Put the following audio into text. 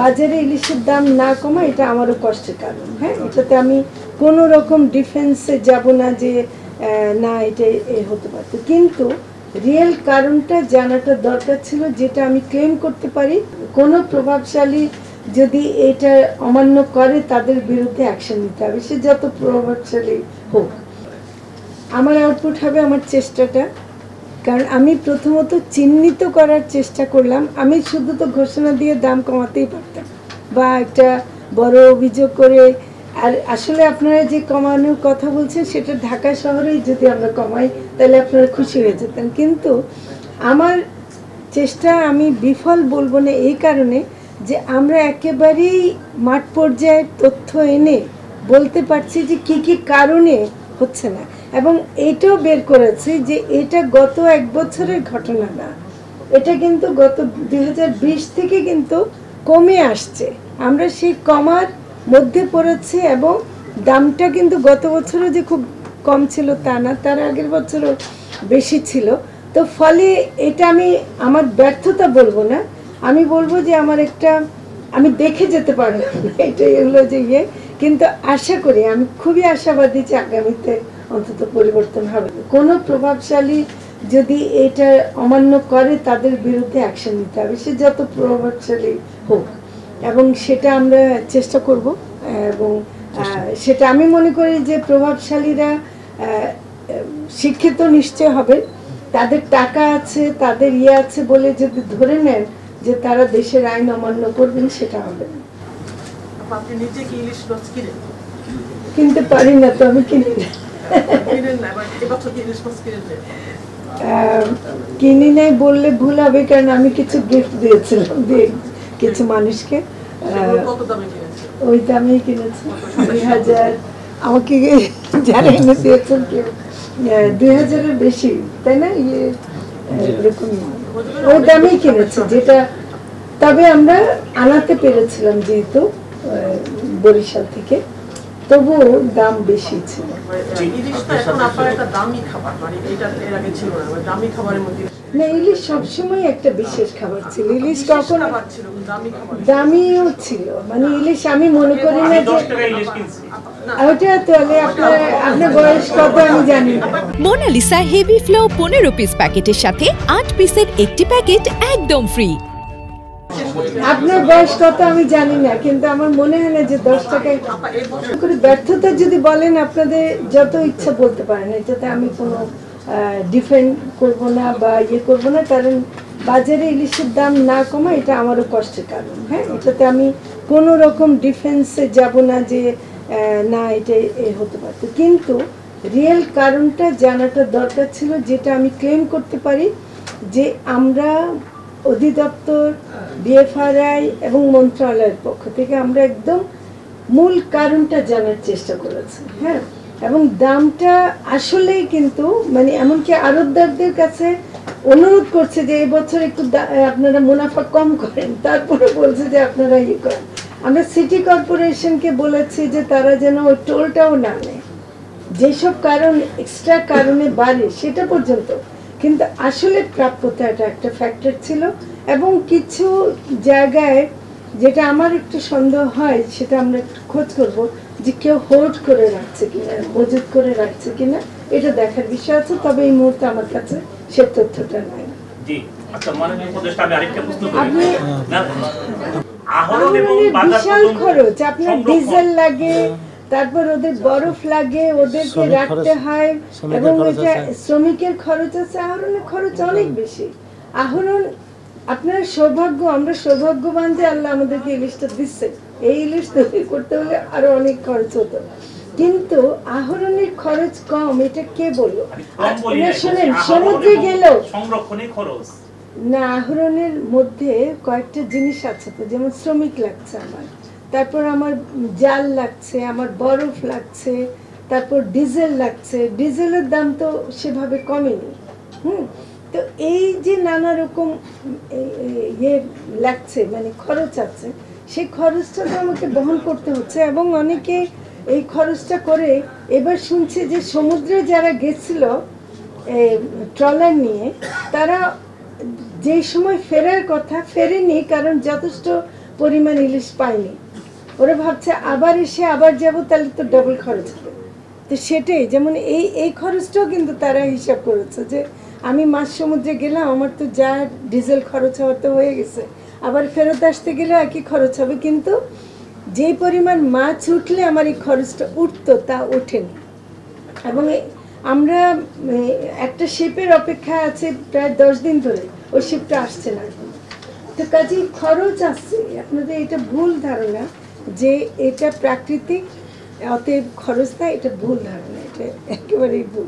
বাজারে ইলিশের দাম না কমা এটা আমারও কষ্টের কারণ। হ্যাঁ, এটাতে আমি কোনো রকম ডিফেন্সে যাব না যে না এটা হতে পারতো, কিন্তু রিয়েল কারণটা জানাটা দরকার ছিল, যেটা আমি ক্লেম করতে পারি। কোনো প্রভাবশালী যদি এটা অমান্য করে তাদের বিরুদ্ধে অ্যাকশন নিতে হবে, সে যত প্রভাবশালী হোক। আমার আউটপুট হবে আমার চেষ্টাটা, কারণ আমি প্রথমত চিহ্নিত করার চেষ্টা করলাম। আমি শুধু তো ঘোষণা দিয়ে দাম কমাতেই পারতাম বা একটা বড় অভিযোগ করে, আর আসলে আপনারা যে কমানোর কথা বলছেন সেটা ঢাকা শহরেই যদি আমরা কমাই তাহলে আপনারা খুশি হয়ে যেতেন, কিন্তু আমার চেষ্টা আমি বিফল বলবো না এই কারণে যে আমরা একেবারেই মাঠ পর্যায়ের তথ্য এনে বলতে পারছি যে কি কি কারণে হচ্ছে না, এবং এইটাও বের করেছি যে এটা গত 1 বছরের ঘটনা না, এটা কিন্তু গত 2020 থেকে কিন্তু কমে আসছে। আমরা সেই কমার মধ্যে পড়েছি এবং দামটা কিন্তু গত বছরও যে খুব কম ছিল তা না, তার আগের বছরও বেশি ছিল। তো ফলে এটা আমি আমার ব্যর্থতা বলবো না, আমি বলবো যে আমার একটা আমি দেখে যেতে পারলাম এটাই হলো যে কিন্তু আশা করি, আমি খুবই আশাবাদী যে আগামীতে অন্তত পরিবর্তন হবে। কোনো প্রভাবশালী যদি এটা অমান্য করে তাদের বিরুদ্ধে অ্যাকশন নিতে হবে, সে যত প্রভাবশালী হোক, এবং সেটা আমরা চেষ্টা করব। এবং সেটা আমি মনে করি যে প্রভাবশালীরা শিক্ষিত নিশ্চয় হবে, তাদের টাকা আছে, তাদের আছে বলে যদি ধরে নেন যে তারা দেশের আইন অমান্য করবেন, সেটা হবে না। আপনি নিজে কি ইলিশ মাছ কিনেন? কিনতে পারি না তো, আমি কিনি না। কিনি নাই বললে ভুল হবে, কারণ আমি কিছু গিফট দিয়েছিলাম কিছু মানুষকে, ওই দামেই কিনেছি। 2000 আমাকে যারা এনে দিয়েছেন কেউ 2000-এর বেশি, তাই না? এরকম ওই দামেই কিনেছি যেটা, তবে আমরা আনাতে পেরেছিলাম যেহেতু বরিশাল থেকে, তবুও দাম বেশি ছিল। না, ইলিশ সবসময় একটা বিশেষ খাবার ছিল। ইলিশ কখনো দামিও ছিল, মানে ইলিশ আমি মনে করি না যে ওটা। তাহলে আপনার বয়স কত আমি জানি না। মোনালিসা হেভি ফ্লো 15 পিস প্যাকেটের সাথে 8 পিসের একটি প্যাকেট একদম ফ্রি। আপনার বয়স কত আমি জানি না, কিন্তু আমার মনে হয় না যে 10 টাকায় করে ব্যর্থতা যদি বলেন, আপনাদের যত ইচ্ছা বলতে পারেন, এটাতে আমি কোনো ডিফেন্ড করব না বা করব না, কারণ বাজারে ইলিশের দাম না কমা এটা আমারও কষ্টের কারণ। হ্যাঁ, এটাতে আমি কোনো রকম ডিফেন্সে যাব না যে না এটা হতে পারতো, কিন্তু রিয়েল কারণটা জানাটা দরকার ছিল, যেটা আমি ক্লেম করতে পারি যে আমরা অধিদপ্তর, বিএফআরআই এবং মন্ত্রণালয়ের পক্ষ থেকে আমরা একদম মূল কারণটা জানার চেষ্টা করেছি। হ্যাঁ, এবং দামটা আসলেই কিন্তু মানে এমনকি আড়তদারদের কাছে অনুরোধ করছে যে এবছর একটু আপনারা মুনাফা কম করেন, তারপরে বলছে যে আপনারা করেন। আমরা সিটি কর্পোরেশনকে বলেছি যে তারা যেন ওই টোলটাও না নেয়, যেসব কারণ এক্সট্রা কারণে বাড়ে সেটা পর্যন্ত, কিন্তু আসলে প্রাপ্যতাটা একটা ফ্যাক্টর ছিল। এবং কিছু জায়গায় যেটা আমার একটু সন্দেহ হয়, সেটা আমরা একটু খোঁজ করব যে কেউ হোল্ড করে রাখছে কিনা, মজুত করে রাখছে কিনা, এটা দেখার বিষয় আছে। তবে এই মুহূর্তে আমার কাছে সে তথ্যটা নাই। বিশাল খরচ, আপনার ডিজেল লাগে, তারপর ওদের বরফ লাগে, ওদেরকে রাখতে হয়, এবং এটা শ্রমিকের খরচ আছে, আহরণের খরচ অনেক বেশি। আহরণ আপনার সৌভাগ্য, আমরা সৌভাগ্যবান যে আল্লাহ আমাদেরকে ইলিশটা দিচ্ছে। এই ইলিশ তৈরি করতে হলে আরো অনেক খরচ হতো, কিন্তু আহরণের খরচ কম, এটা কে বললো? শোনেন, সমুদ্রে গেলেও না, আহরণের মধ্যে কয়েকটা জিনিস আছে তো, যেমন শ্রমিক লাগছে আমার, তারপর আমার জাল লাগছে, আমার বরফ লাগছে, তারপর ডিজেল লাগছে। ডিজেলের দাম তো সেভাবে কমেনি। তো এই যে নানা রকম লাগছে, মানে খরচ আছে, সেই খরচটা তো আমাকে বহন করতে হচ্ছে। এবং অনেকে এই খরচটা করে, এবার শুনছে যে সমুদ্রে যারা গেছিল ট্রলার নিয়ে, তারা যে সময় ফেরার কথা ফেরেনি, কারণ যথেষ্ট পরিমাণ ইলিশ পাইনি, ওরা ভাবছে আবার এসে আবার যাব, তাহলে তো ডাবল খরচ হবে। তো সেটাই, যেমন এই খরচটাও কিন্তু তারা হিসাব করেছে যে আমি মাছ সমুদ্রে গেলাম, আমার তো যা ডিজেল খরচ হওয়ার তো হয়ে গেছে, আবার ফেরত আসতে গেলেও একই খরচ হবে, কিন্তু যেই পরিমাণ মাছ উঠলে আমার এই খরচটা উঠতো তা ওঠেনি। এবং আমরা একটা শিপের অপেক্ষায় আছে প্রায় 10 দিন ধরে, ওই শিপটা আসছে না এখন। তো কাজেই খরচ আসছে, আপনাদের এটা ভুল ধারণা যে এটা প্রাকৃতিক অতএব খরচ না, এটা ভুল ধারণা, এটা একেবারেই ভুল।